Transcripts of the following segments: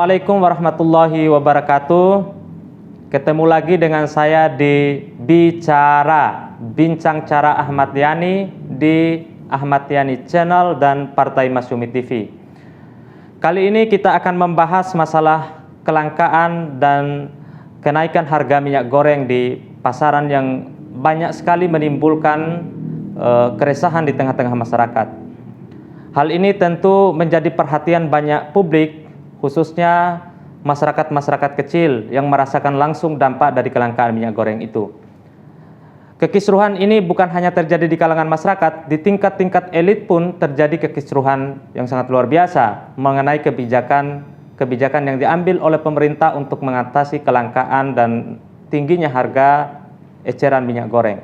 Assalamualaikum warahmatullahi wabarakatuh. Ketemu lagi dengan saya di Bincang Cara Ahmad Yani di Ahmad Yani Channel dan Partai Masyumi TV. Kali ini kita akan membahas masalah kelangkaan dan kenaikan harga minyak goreng di pasaran yang banyak sekali menimbulkan keresahan di tengah-tengah masyarakat. Hal ini tentu menjadi perhatian banyak publik, khususnya masyarakat-masyarakat kecil yang merasakan langsung dampak dari kelangkaan minyak goreng itu. Kekisruhan ini bukan hanya terjadi di kalangan masyarakat, di tingkat-tingkat elit pun terjadi kekisruhan yang sangat luar biasa mengenai kebijakan yang diambil oleh pemerintah untuk mengatasi kelangkaan dan tingginya harga eceran minyak goreng.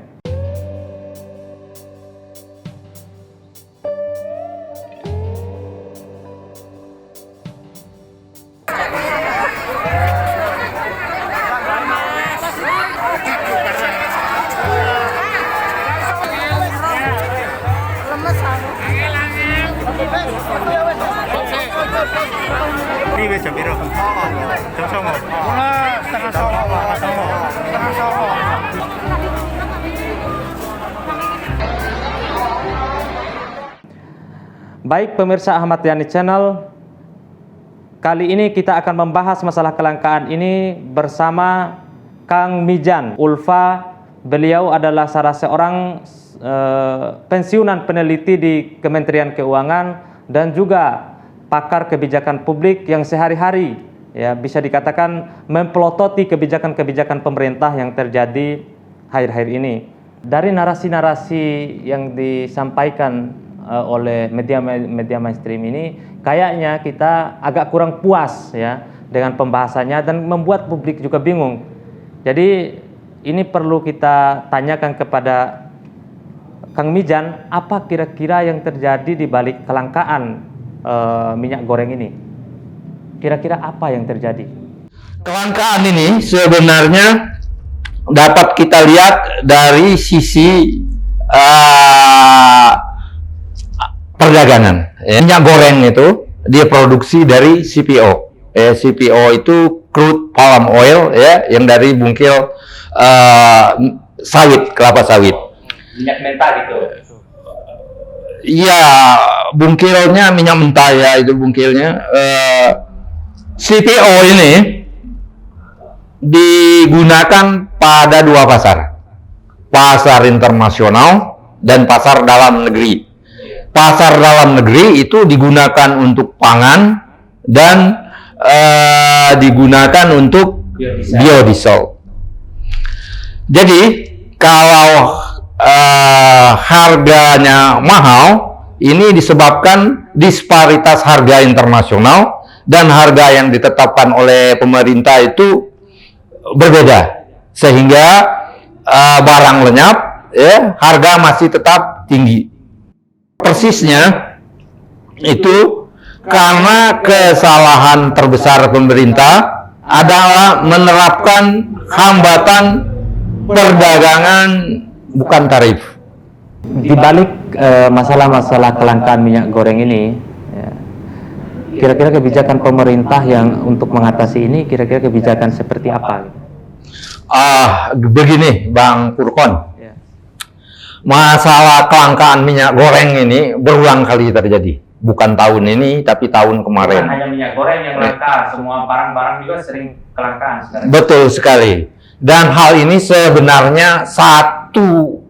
Baik pemirsa Ahmad Yani Channel, kali ini kita akan membahas masalah kelangkaan ini bersama Kang Mijan Ulfa. Beliau adalah salah seorang pensiunan peneliti di Kementerian Keuangan dan juga pakar kebijakan publik yang sehari-hari ya bisa dikatakan mempelototi kebijakan-kebijagaan pemerintah yang terjadi akhir-akhir ini. Dari narasi-narasi yang disampaikan oleh media mainstream ini, kayaknya kita agak kurang puas ya dengan pembahasannya dan membuat publik juga bingung. Jadi ini perlu kita tanyakan kepada Kang Mijan, apa kira-kira yang terjadi di balik kelangkaan minyak goreng ini? Kira-kira apa yang terjadi? Kelangkaan ini sebenarnya dapat kita lihat dari sisi perdagangan. Minyak goreng itu dia produksi dari CPO. CPO itu crude palm oil ya, yang dari bungkil sawit, kelapa sawit. Minyak mentah gitu. Iya, bungkilnya minyak mentah ya, itu bungkilnya. CPO ini digunakan pada dua pasar. Pasar internasional dan pasar dalam negeri. Pasar dalam negeri itu digunakan untuk pangan dan digunakan untuk biodiesel. Jadi kalau harganya mahal, ini disebabkan disparitas harga internasional dan harga yang ditetapkan oleh pemerintah itu berbeda, sehingga barang lenyap, ya, harga masih tetap tinggi. Persisnya itu karena kesalahan terbesar pemerintah adalah menerapkan hambatan perdagangan bukan tarif. Di balik masalah-masalah kelangkaan minyak goreng ini, ya, kira-kira kebijakan pemerintah yang untuk mengatasi ini, kira-kira kebijakan seperti apa? Begini Bang Purkon. Masalah kelangkaan minyak goreng ini berulang kali terjadi. Bukan tahun ini, tapi tahun kemarin. Bukan hanya minyak goreng yang langka, semua barang-barang juga sering kelangkaan sekarang. Betul sekali. Dan hal ini sebenarnya satu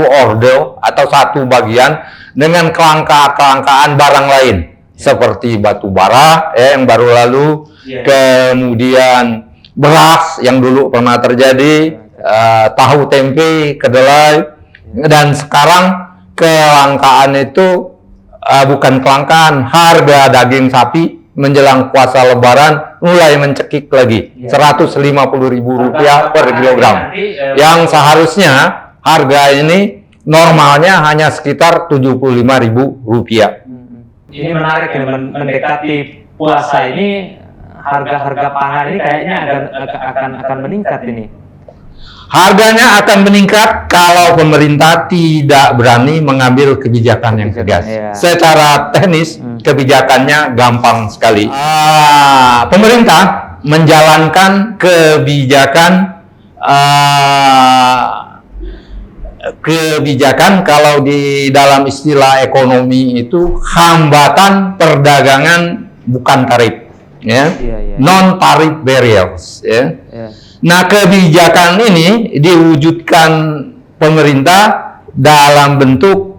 order atau satu bagian dengan kelangkaan barang lain. Seperti batu bara yang baru lalu, kemudian beras yang dulu pernah terjadi, tahu tempe, kedelai, dan sekarang kelangkaan itu bukan kelangkaan, harga daging sapi menjelang puasa Lebaran mulai mencekik lagi, Rp150.000 per kilogram. Yang seharusnya harga ini normalnya hanya sekitar Rp75.000. Ini menarik, mendekati puasa ini harga-harga pangan ini kayaknya akan meningkat ini. Harganya akan meningkat kalau pemerintah tidak berani mengambil kebijakan yang tegas. Iya. Secara teknis, kebijakannya gampang sekali. Pemerintah menjalankan kebijakan kalau di dalam istilah ekonomi itu hambatan perdagangan bukan tarif, ya, non tarif barriers, ya. Nah, kebijakan ini diwujudkan pemerintah dalam bentuk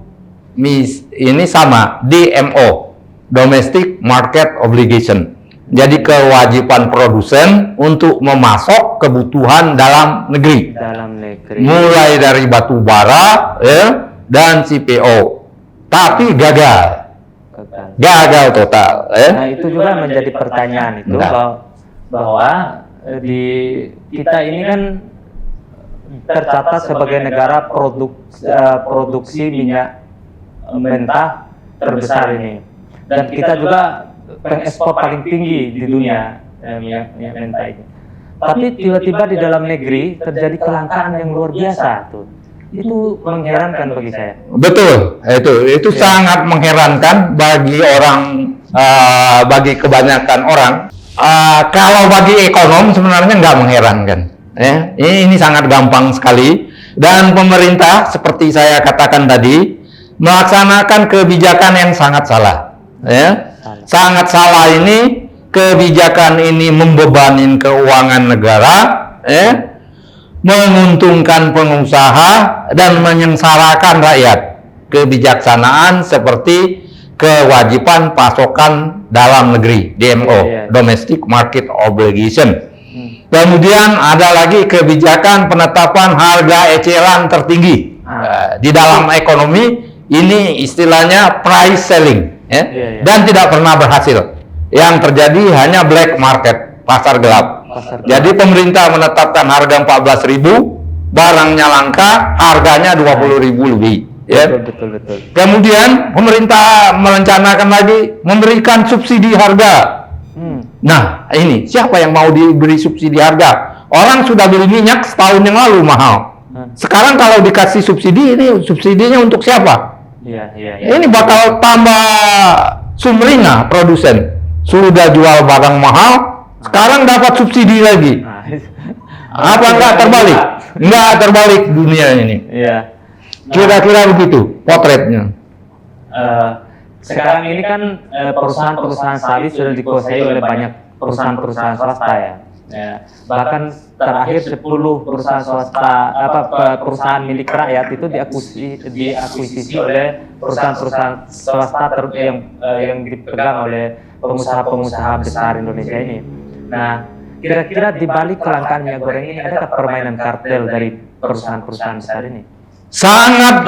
ini sama DMO, Domestic Market Obligation. Jadi kewajiban produsen untuk memasok kebutuhan dalam negeri. Mulai dari batu bara, ya, dan CPO. Tapi gagal total. Nah, itu juga menjadi pertanyaan itu bahwa di kita ini kan tercatat sebagai negara produksi minyak mentah terbesar ini, dan kita juga pengekspor paling tinggi di dunia minyak mentah ini. Tapi tiba-tiba di dalam negeri terjadi kelangkaan yang luar biasa tuh. Itu mengherankan bagi saya. Betul, itu sangat mengherankan bagi bagi kebanyakan orang. Kalau bagi ekonom sebenarnya nggak mengherankan, ya. Ini sangat gampang sekali, dan pemerintah seperti saya katakan tadi melaksanakan kebijakan yang sangat salah, ya. Sangat salah ini, kebijakan ini membebani keuangan negara, ya, menguntungkan pengusaha dan menyengsarakan rakyat. Kebijaksanaan seperti kewajiban pasokan dalam negeri, DMO, Domestic Market Obligation. Kemudian ada lagi kebijakan penetapan harga eceran tertinggi. Di dalam ekonomi ini istilahnya price selling, ya, dan tidak pernah berhasil. Yang terjadi hanya black market, pasar gelap. Jadi pemerintah menetapkan harga 14.000, barangnya langka, harganya 20.000 lebih. Ya. Betul. Kemudian pemerintah merencanakan lagi memberikan subsidi harga. Nah, ini siapa yang mau diberi subsidi harga? Orang sudah beli minyak setahun yang lalu mahal. Sekarang kalau dikasih subsidi, ini subsidinya untuk siapa? Ini bakal tambah sumringah produsen. Sudah jual barang mahal, sekarang dapat subsidi lagi. Apa enggak terbalik? Enggak terbalik dunia ini. Kira-kira begitu potretnya. Sekarang ini kan perusahaan-perusahaan sawit sudah dikuasai oleh banyak perusahaan-perusahaan swasta, ya. Bahkan terakhir 10 perusahaan swasta, perusahaan milik rakyat itu diakuisisi oleh perusahaan-perusahaan swasta yang dipegang oleh pengusaha-pengusaha besar Indonesia ini. Nah, kira-kira di balik kelangkaan minyak goreng ini adakah permainan kartel dari perusahaan-perusahaan besar ini? Sangat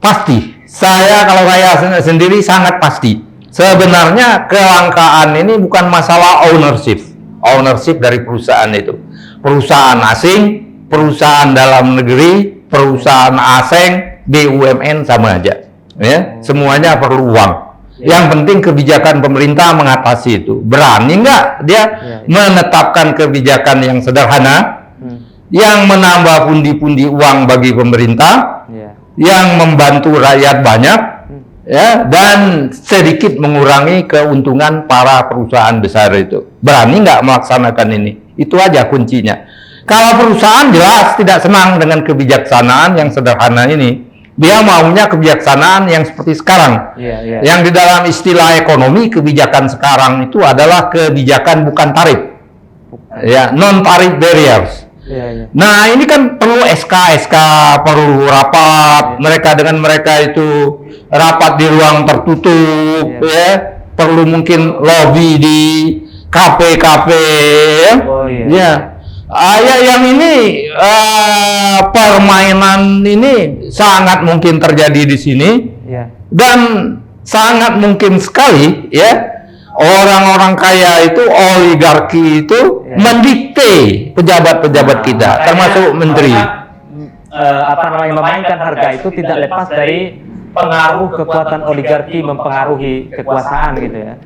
pasti. Kalau saya sendiri sangat pasti. Sebenarnya kelangkaan ini bukan masalah ownership dari perusahaan itu. Perusahaan asing, perusahaan dalam negeri, perusahaan asing, BUMN sama aja. Ya, semuanya perlu uang. Yang penting kebijakan pemerintah mengatasi itu. Berani nggak dia menetapkan kebijakan yang sederhana, yang menambah pundi-pundi uang bagi pemerintah, yang membantu rakyat banyak, ya, dan sedikit mengurangi keuntungan para perusahaan besar itu. Berani nggak melaksanakan ini? Itu aja kuncinya. Kalau perusahaan jelas tidak senang dengan kebijaksanaan yang sederhana ini. Dia maunya kebijaksanaan yang seperti sekarang. Yang di dalam istilah ekonomi, kebijakan sekarang itu adalah kebijakan bukan tarif. Ya, non tarif barriers. Nah, ini kan perlu SK, perlu rapat mereka dengan mereka itu, rapat di ruang tertutup, ya, perlu mungkin lobby di kafe-kafe, ya. Yang ini permainan ini sangat mungkin terjadi di sini, dan sangat mungkin sekali, ya. Orang-orang kaya itu, oligarki itu mendikte pejabat-pejabat kita, termasuk menteri. Memainkan harga itu tidak lepas dari pengaruh kekuatan oligarki mempengaruhi kekuasaan, gitu ya.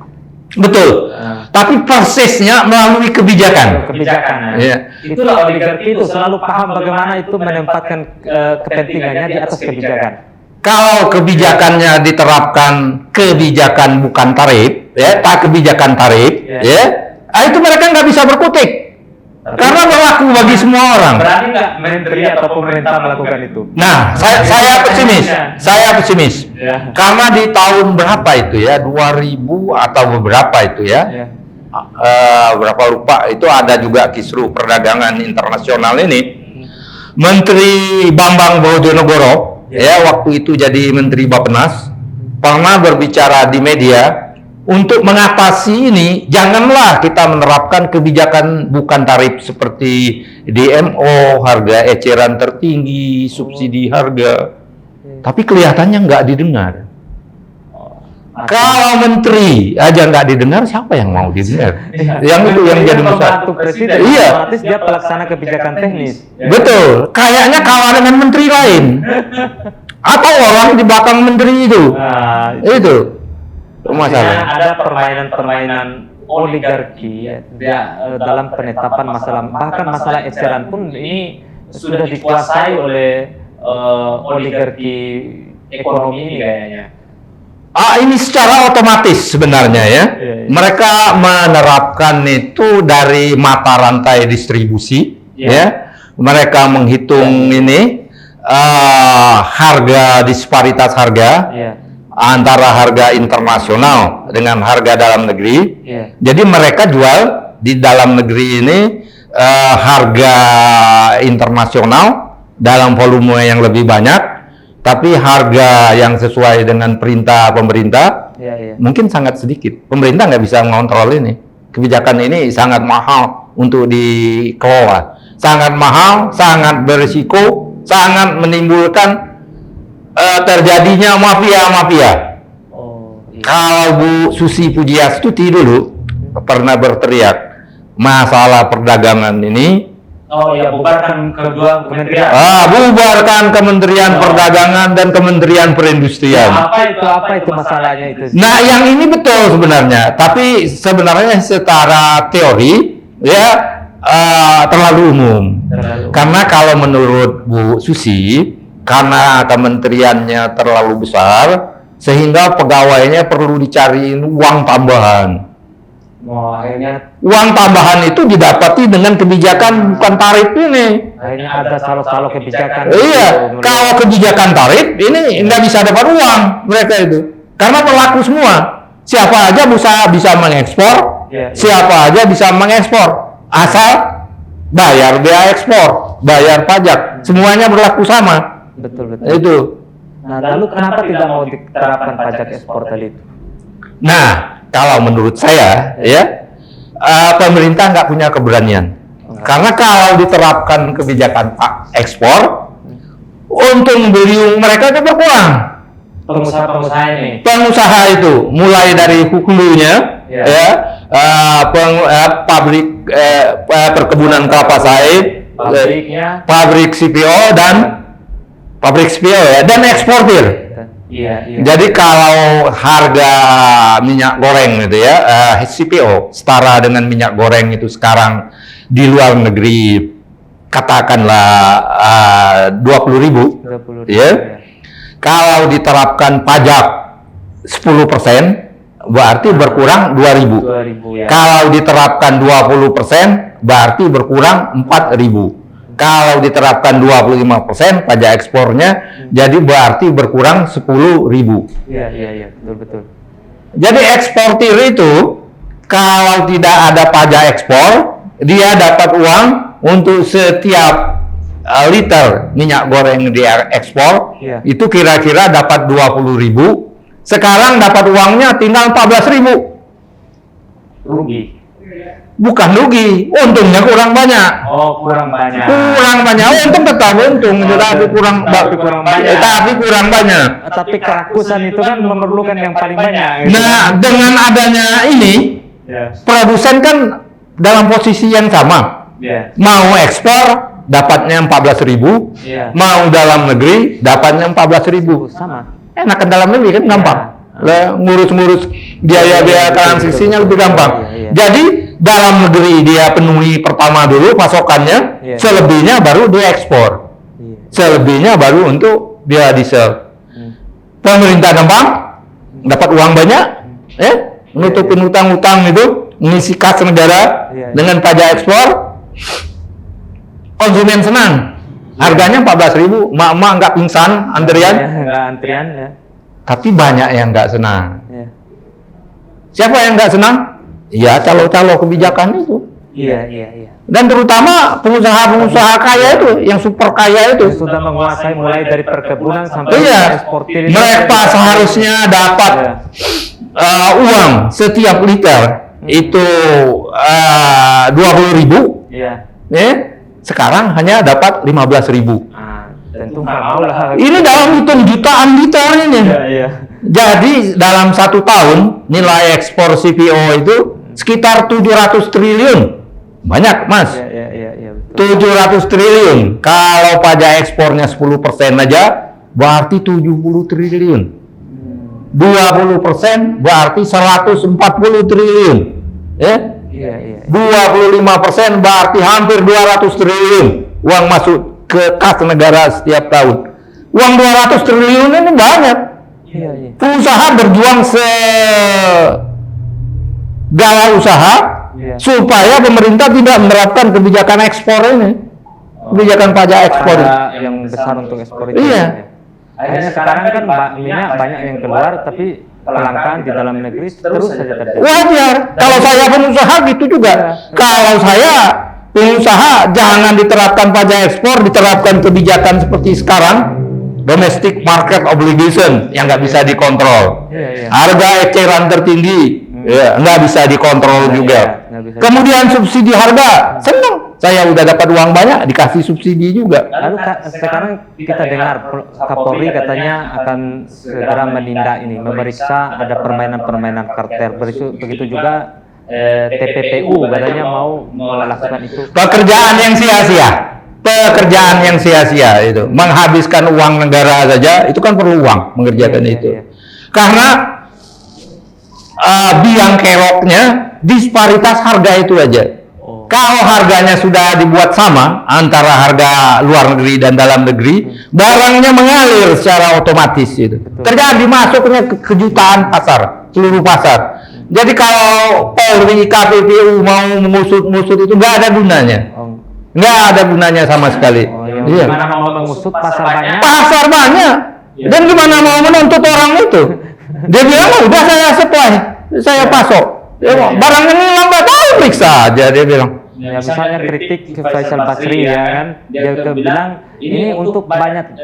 Betul. Tapi persisnya melalui kebijakan. Kebijakan. Iya. Itulah oligarki itu selalu paham bagaimana itu menempatkan kepentingannya di atas kebijakan. Kalau kebijakannya diterapkan kebijakan bukan tarif, ya, kebijakan tarif, ya, itu mereka nggak bisa berkutik. Karena berlaku bagi semua orang. Berani nggak menteri atau pemerintah melakukan itu? Nah, saya pesimis. Ya. Karena di tahun berapa itu ya, 2000 atau beberapa itu ya, berapa lupa, itu ada juga kisruh perdagangan internasional ini. Menteri Bambang Brojonegoro, ya, waktu itu jadi Menteri Bappenas, pernah berbicara di media, untuk mengatasi ini, janganlah kita menerapkan kebijakan bukan tarif seperti DMO, harga eceran tertinggi, subsidi harga. Tapi kelihatannya nggak didengar. Kalau menteri aja nggak didengar, siapa yang mau didengar? Yang itu yang jadi besar. Presiden, Iya. otomatis dia pelaksana kebijakan teknis. Betul. Kayaknya kalah dengan menteri lain. Atau orang di belakang menteri itu. Nah, Itu. masalah. Ada permainan-permainan oligarki ya, dalam penetapan masalah, bahkan masalah eceran pun ini sudah dikuasai oleh oligarki ekonomi ini kayaknya. Ini secara otomatis sebenarnya ya. Iya. Mereka menerapkan itu dari mata rantai distribusi, ya. Mereka menghitung ini harga, disparitas harga. Iya. Antara harga internasional dengan harga dalam negeri. Iya. Jadi mereka jual di dalam negeri ini harga internasional dalam volume yang lebih banyak, tapi harga yang sesuai dengan perintah pemerintah mungkin sangat sedikit. Pemerintah nggak bisa mengontrol ini. Kebijakan ini sangat mahal untuk dikelola, sangat mahal, sangat berisiko, sangat menimbulkan terjadinya mafia-mafia. Kalau Bu Susi Pujiastuti dulu pernah berteriak masalah perdagangan ini. Bubarkan kedua kementerian. Bubarkan Kementerian Perdagangan dan Kementerian Perindustrian. Apa itu masalahnya itu? Nah, yang ini betul sebenarnya, tapi sebenarnya secara teori ya terlalu umum. Karena kalau menurut Bu Susi, karena kementeriannya terlalu besar, sehingga pegawainya perlu dicariin uang tambahan. Akhirnya Uang tambahan itu didapati dengan kebijakan bukan tarif ini. akhirnya ada salo-salo kebijakan. Iya, kalau kebijakan tarif ini nggak bisa dapat uang mereka itu, karena berlaku semua. Siapa aja bisa mengekspor, siapa aja bisa mengekspor, asal bayar biaya ekspor, bayar pajak, semuanya berlaku sama. Betul. Itu. Nah, lalu kenapa tidak mau diterapkan pajak ekspor tadi itu? Nah, kalau menurut saya, ya, pemerintah nggak punya keberanian. Karena kalau diterapkan kebijakan ekspor, untung beliung mereka itu berkurang. Pengusaha-pengusaha ini. Pengusaha itu, mulai dari hulunya, pabrik perkebunan kelapa sawit, pabrik CPO dan dan eksportir. Iya. Jadi kalau harga minyak goreng gitu ya, CPO setara dengan minyak goreng itu sekarang di luar negeri katakanlah 20.000, ya. Kalau diterapkan pajak 10%, berarti berkurang 2.000. Kalau diterapkan 20%, berarti berkurang 4.000. Kalau diterapkan 25% pajak ekspornya, jadi berarti berkurang 10.000. Iya, betul. Jadi eksportir itu kalau tidak ada pajak ekspor, dia dapat uang untuk setiap liter minyak goreng dia ekspor, itu kira-kira dapat 20.000. Sekarang dapat uangnya tinggal 14.000. Rugi. Bukan rugi, untungnya kurang banyak. Kurang banyak. Untung tetap untung, tapi kurang banyak. Tapi kerakusan itu kan memerlukan yang paling banyak. Nah, dengan adanya ini, produsen kan dalam posisi yang sama. Mau ekspor dapatnya 14.000, mau dalam negeri dapatnya 14.000. Sama. Enakan dalam negeri kan gampang. ngurus-ngurus biaya-biaya transisinya lebih gampang. Jadi dalam negeri dia penuhi pertama dulu pasokannya, selebihnya baru dia ekspor. Selebihnya baru untuk biodiesel. Pemerintah gampang, dapat uang banyak, menutupin utang-utang itu, mengisi kas negara dengan pajak ekspor. Konsumen senang, harganya 14.000, emak-emak nggak pingsan antrian. Nggak antrian ya. Tapi banyak yang nggak senang. Siapa yang nggak senang? Ya calo-calo kebijakan itu. Iya. Dan terutama pengusaha-pengusaha kaya itu, yang super kaya itu. Sudah menguasai mulai dari perkebunan sampai eksportir. Mereka seharusnya dapat uang setiap liter itu 20.000. Sekarang hanya dapat 15.000. Tentu nggak mau lah. Ini dalam hitung jutaan liter ini. Jadi dalam 1 tahun nilai ekspor CPO itu sekitar 700 triliun. Banyak, Mas. 700 triliun. Kalau pajak ekspornya 10% aja, berarti 70 triliun. 20% berarti 140 triliun. 25% berarti hampir 200 triliun uang masuk ke kas negara setiap tahun. Uang 200 triliun ini banyak. Pengusaha berjuang segala usaha supaya pemerintah tidak menerapkan kebijakan ekspor ini, kebijakan pajak ekspor yang besar untuk ekspor itu. Akhirnya sekarang kan minyak banyak yang keluar, tapi kelangkaan di dalam negeri terus saja terjadi. Wajar. Kalau saya pengusaha gitu juga. Kalau saya pengusaha, jangan diterapkan pajak ekspor, diterapkan kebijakan seperti sekarang, domestic market obligation yang nggak bisa dikontrol. Harga eceran tertinggi, nggak bisa dikontrol juga. Kemudian subsidi harga, senang. Saya udah dapat uang banyak, dikasih subsidi juga. Lalu sekarang kita dengar Kapolri katanya akan segera menindak ini, memeriksa ada permainan-permainan kartel. Begitu juga TPPU katanya mau melakukan itu. Pekerjaan yang sia-sia itu, menghabiskan uang negara saja, itu kan perlu uang mengerjakan itu. Karena biang keroknya disparitas harga itu aja. Kalau harganya sudah dibuat sama antara harga luar negeri dan dalam negeri, barangnya mengalir secara otomatis itu. Terjadi masuknya kejutaan pasar, seluruh pasar. Jadi kalau Polri, KPPU mau mengusut itu nggak ada gunanya. Nggak ada gunanya sama sekali. Gimana mau mengusut pasar banyak? Pasar banyak. Dan gimana mau menuntut orang itu? Dia bilang, udah saya supply, saya pasok. Barang ini lambat, periksa aja, dia bilang. Misalnya kritik ke Faisal Basri ya kan, dia bilang ini untuk banyak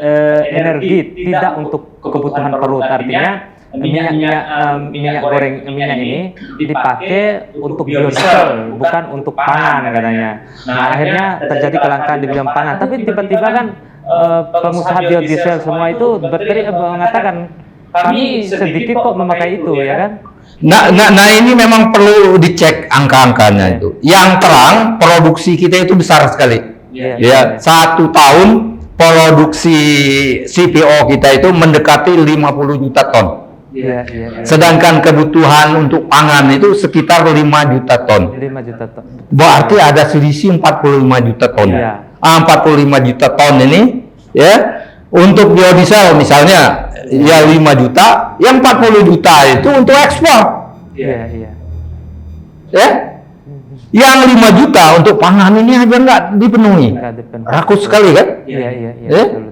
energi, tidak untuk kebutuhan perut. Artinya minyak goreng ini dipakai untuk biodiesel, bukan untuk pangan katanya. Nah akhirnya terjadi kelangkaan di bidang pangan. Tapi tiba-tiba kan pengusaha biodiesel semua itu mengatakan kami sedikit kok memakai itu ya kan. Nah ini memang perlu dicek angka-angkanya itu. Yang terang produksi kita itu besar sekali. Ya, 1 tahun produksi CPO kita itu mendekati 50 juta ton. Sedangkan kebutuhan untuk pangan itu sekitar 5 juta ton. 5 juta ton. Berarti ada selisih 45 juta ton. 45 juta ton ini ya. Untuk biodiesel misalnya ya 5 juta, yang 40 juta itu untuk ekspor. Yang 5 juta untuk pangan ini aja nggak dipenuhi. Rakus sekali kan?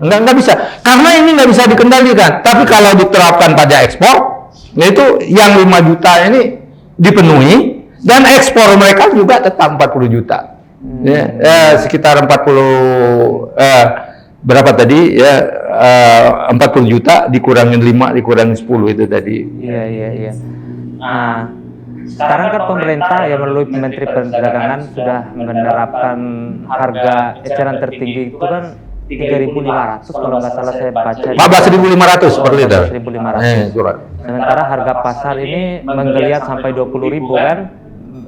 Nggak bisa. Karena ini nggak bisa dikendalikan. Tapi kalau diterapkan pajak ekspor, itu yang 5 juta ini dipenuhi dan ekspor mereka juga tetap 40 juta. Sekitar 40 berapa tadi ya 40 juta dikurangin 5 dikurangin 10 itu tadi. Nah, sekarang kan pemerintah ya melalui Menteri Perdagangan sudah menerapkan harga eceran tertinggi itu kan 3.500 kalau nggak salah saya baca. 14.500 per liter. 14.500. Sementara harga pasar ini menggeliat sampai 20.000 kan,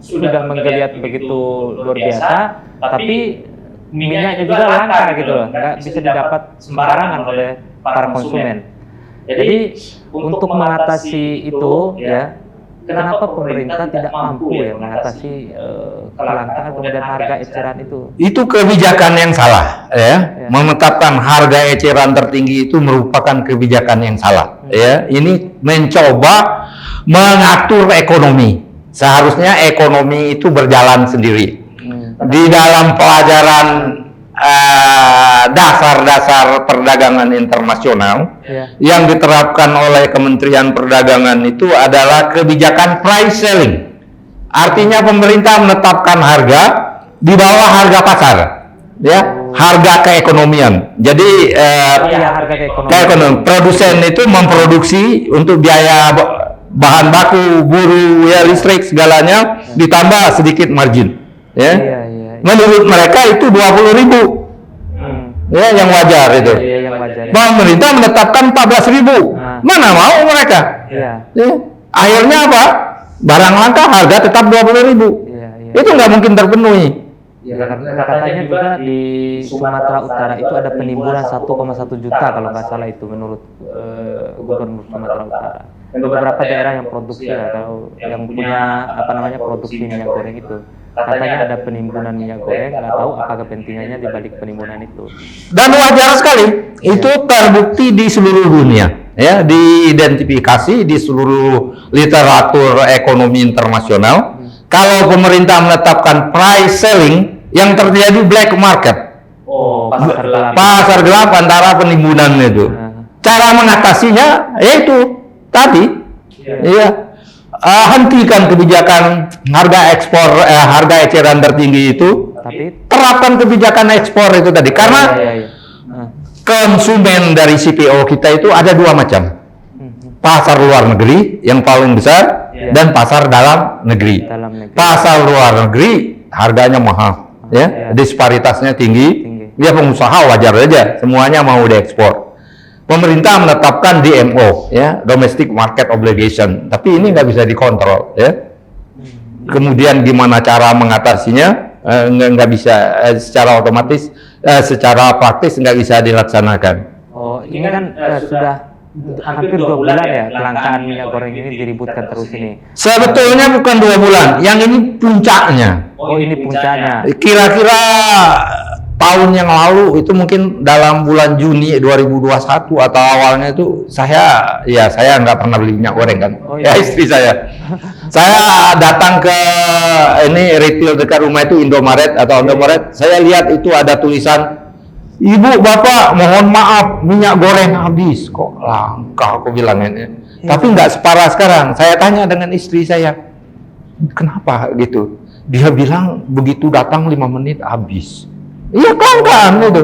sudah menggeliat begitu luar biasa, tapi minyaknya juga langka gitu loh, nggak bisa didapat sembarangan oleh para konsumen. Jadi untuk mengatasi itu ya, kenapa pemerintah tidak mampu ya mengatasi kelangkaan kemudian harga eceran itu? Itu kebijakan yang salah, ya. Menetapkan harga eceran tertinggi itu merupakan kebijakan yang salah, ya. Ini mencoba mengatur ekonomi. Seharusnya ekonomi itu berjalan sendiri. Di dalam pelajaran dasar-dasar perdagangan internasional yang diterapkan oleh Kementerian Perdagangan itu adalah kebijakan price selling. Artinya pemerintah menetapkan harga di bawah harga pasar, ya, harga keekonomian. Jadi harga keekonomian. Produsen itu memproduksi untuk biaya bahan baku, buruh, ya, listrik segalanya ditambah sedikit margin, ya. Menurut mereka itu 20.000. Ya, yang wajar itu. Yang wajar, ya. Pemerintah menetapkan 14.000. Mana mau mereka? Ya. Akhirnya apa? Barang langka harga tetap 20.000. Itu nggak mungkin terpenuhi. Karena katanya juga di Sumatera Utara itu ada penimbunan 1,1 juta kalau nggak salah itu menurut Gubernur Sumatera Utara. Beberapa daerah yang produksi ya, kalau yang punya produksi minyak goreng itu. Katanya ada penimbunan minyak goreng, nggak tahu apa kepentingannya di balik penimbunan itu. Dan wajar sekali, itu terbukti di seluruh dunia, ya, diidentifikasi di seluruh literatur ekonomi internasional. Kalau pemerintah menetapkan price selling, yang terjadi black market, pasar gelap antara penimbunan itu. Cara mengatasinya, yaitu tadi, ya. Hentikan kebijakan harga ekspor, harga eceran tertinggi itu, terapkan kebijakan ekspor itu tadi, karena konsumen dari CPO kita itu ada dua macam, pasar luar negeri yang paling besar dan pasar dalam negeri. Pasar luar negeri harganya mahal, ya, disparitasnya tinggi, dia pengusaha wajar aja, semuanya mau diekspor. Pemerintah menetapkan DMO, ya, Domestic Market Obligation, tapi ini nggak bisa dikontrol, ya. Kemudian gimana cara mengatasinya? Nggak bisa secara otomatis, secara praktis nggak bisa dilaksanakan. Oh, ini kan sudah hampir 2 bulan ya kelangkaan minyak goreng ini diributkan terus ini. Sebetulnya bukan 2 bulan, yang ini puncaknya. Oh, ini puncaknya. Kira-kira tahun yang lalu itu mungkin dalam bulan Juni 2021 atau awalnya itu saya nggak pernah beli minyak goreng kan. Ya, istri saya datang ke ini retail dekat rumah itu Indomaret atau Indomaret, saya lihat itu ada tulisan, "Ibu, Bapak, mohon maaf, minyak goreng habis." Kok langka, aku bilang ini. Tapi nggak separah sekarang. Saya tanya dengan istri saya, kenapa gitu? Dia bilang begitu datang 5 menit habis. Iya, kelangkaan itu.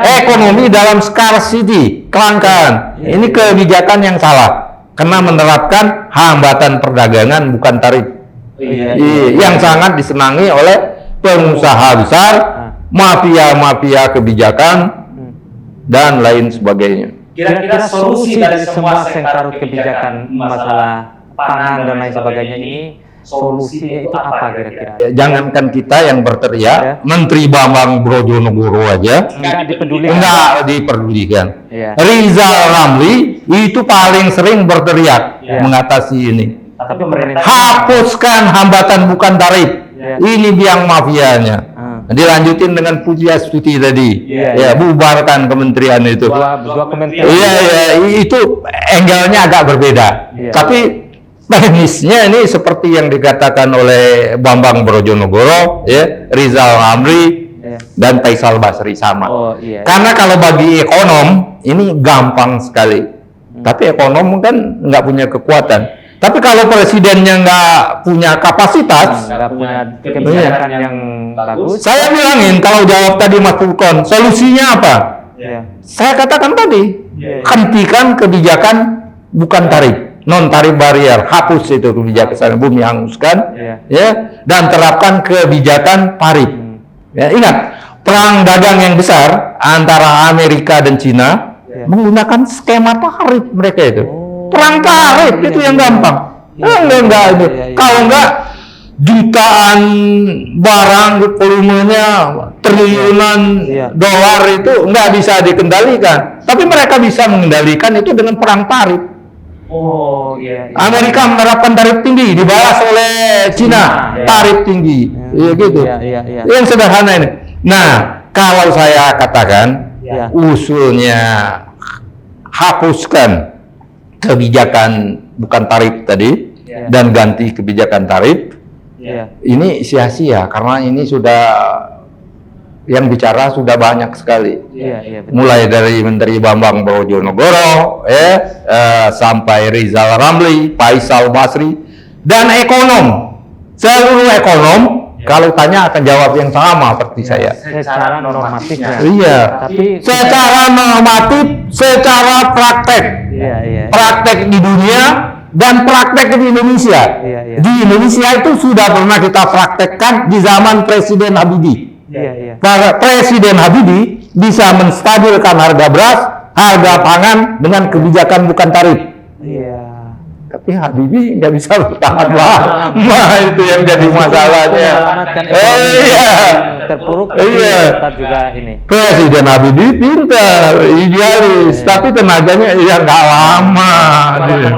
Ekonomi dalam scarcity, kelangkaan. Ini kebijakan yang salah karena menerapkan hambatan perdagangan bukan tarif. Yang sangat disenangi oleh pengusaha besar, mafia-mafia kebijakan dan lain sebagainya. Kira-kira solusi dari semua sengkarut kebijakan masalah pangan dan lain sebagainya ini, solusinya itu apa kira-kira? Jangankan kita yang berteriak, Menteri Bambang Brojonegoro aja enggak diperdulikan. Rizal Ramli itu paling sering berteriak mengatasi ini. Hapuskan hambatan bukan tarif. Ini biang mafianya. Dilanjutin dengan Pujiastuti tadi, bubarkan kementerian itu. Dua kementerian. Itu angle-nya agak berbeda. Tapi teknisnya ini seperti yang dikatakan oleh Bambang Brojonegoro, ya, Rizal Ramli, dan Faisal Basri sama. Karena kalau bagi ekonom ini gampang sekali, tapi ekonom kan nggak punya kekuatan. Tapi kalau presidennya nggak punya kapasitas, nggak punya kebijakan yang bagus, saya bilangin kalau jawab tadi Mas Fulkon, solusinya apa? Saya katakan tadi, hentikan kebijakan bukan tarif. Non tarif barrier, hapus itu kebijakan bumi hanguskan, ya, dan terapkan kebijakan tarif. Ya, ingat, perang dagang yang besar antara Amerika dan Cina menggunakan skema tarif mereka itu. Perang tarif itu yang gampang. Enggak itu. Kalau enggak jutaan barang volumenya triliunan dolar itu nggak bisa dikendalikan. Tapi mereka bisa mengendalikan itu dengan perang tarif. Oh iya. Amerika menerapkan tarif tinggi, dibalas oleh Cina tarif tinggi, gitu. Iya. Yang sederhana ini. Nah, kalau saya katakan usulnya hapuskan kebijakan bukan tarif tadi dan ganti kebijakan tarif, ini sia-sia karena ini sudah yang bicara sudah banyak sekali. Betul. Mulai dari Menteri Bambang Brojonegoro, sampai Rizal Ramli, Faisal Basri, dan ekonom. Seluruh ekonom kalau tanya akan jawab yang sama seperti saya. Secara normatifnya. Iya. Tapi Secara normatif, secara praktek. Praktek di dunia dan praktek di Indonesia. Di Indonesia itu sudah pernah kita praktekkan di zaman Presiden Habibie. Para Presiden Habibie bisa menstabilkan harga beras, harga pangan dengan kebijakan bukan tarif. Tapi Habibie nggak bisa bertahan lama, itu yang jadi masalahnya. Terpuruk. Iya. Juga ini. Presiden Habibie pintar, idealis, tapi tenaganya ya nggak lama.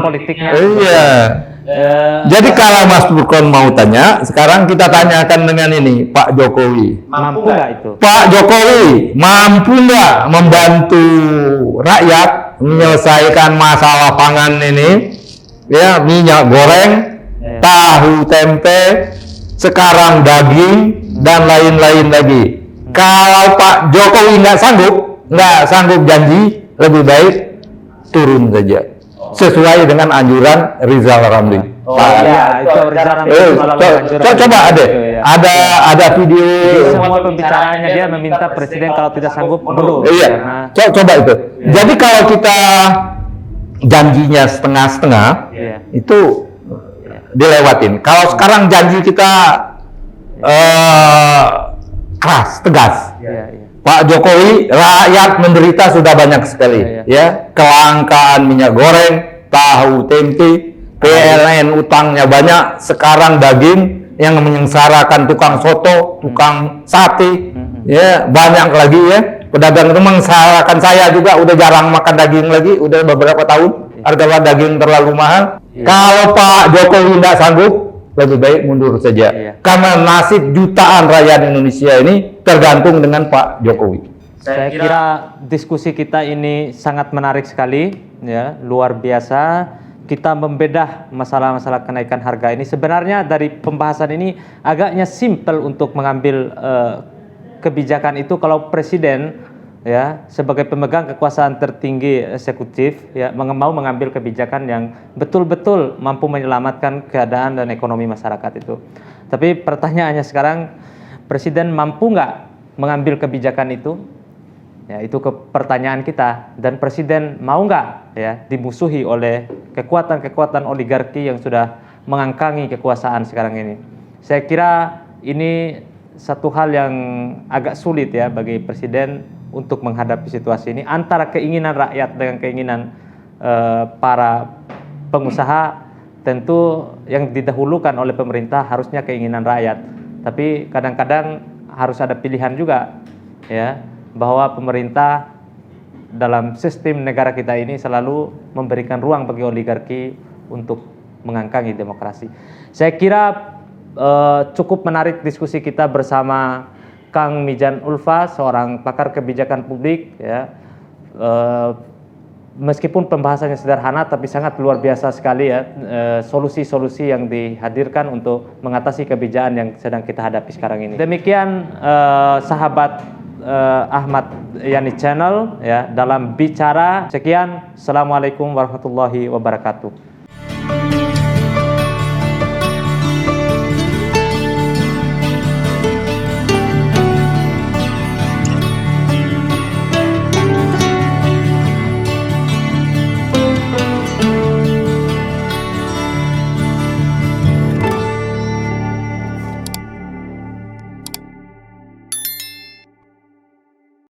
Politiknya. Iya. Jadi kalau Mas Burkon mau tanya, sekarang kita tanyakan dengan ini, Pak Jokowi. Mampu nggak itu? Pak Jokowi mampu nggak membantu rakyat menyelesaikan masalah pangan ini? Ya, minyak goreng, tahu tempe, sekarang daging dan lain-lain lagi. Kalau Pak Jokowi nggak sanggup janji, lebih baik turun saja. Sesuai dengan anjuran Rizal Ramli. Itu Rizal Ramli. Coba ada video. Semua pembicaraannya dia meminta presiden kalau tidak sanggup mundur. Coba itu. Jadi kalau kita janjinya setengah-setengah, itu dilewatin. Kalau sekarang janji kita keras, tegas. Pak Jokowi, rakyat menderita sudah banyak sekali, kelangkaan minyak goreng, tahu tempe, PLN utangnya banyak, sekarang daging yang menyengsarakan tukang soto, tukang sate, banyak lagi pedagang itu menyengsarakan saya juga, udah jarang makan daging lagi, udah beberapa tahun, harga daging terlalu mahal. Kalau Pak Jokowi tidak sanggup, lebih baik mundur saja. Karena nasib jutaan rakyat Indonesia ini tergantung dengan Pak Jokowi. Saya kira diskusi kita ini sangat menarik sekali, luar biasa. Kita membedah masalah-masalah kenaikan harga ini. Sebenarnya dari pembahasan ini agaknya simpel untuk mengambil kebijakan itu kalau presiden sebagai pemegang kekuasaan tertinggi eksekutif mau mengambil kebijakan yang betul-betul mampu menyelamatkan keadaan dan ekonomi masyarakat itu. Tapi pertanyaannya sekarang, presiden mampu nggak mengambil kebijakan itu? Itu pertanyaan kita. Dan presiden mau nggak dimusuhi oleh kekuatan-kekuatan oligarki yang sudah mengangkangi kekuasaan sekarang ini? Saya kira ini satu hal yang agak sulit bagi presiden untuk menghadapi situasi ini, antara keinginan rakyat dengan keinginan para pengusaha. Tentu yang didahulukan oleh pemerintah harusnya keinginan rakyat, tapi kadang-kadang harus ada pilihan juga bahwa pemerintah dalam sistem negara kita ini selalu memberikan ruang bagi oligarki untuk mengangkangi demokrasi. Saya kira cukup menarik diskusi kita bersama Kang Mijan Ulfa, seorang pakar kebijakan publik. Meskipun pembahasannya sederhana, tapi sangat luar biasa sekali solusi-solusi yang dihadirkan untuk mengatasi kebijakan yang sedang kita hadapi sekarang ini. Demikian sahabat Ahmad Yani Channel dalam bicara. Sekian, Assalamualaikum warahmatullahi wabarakatuh.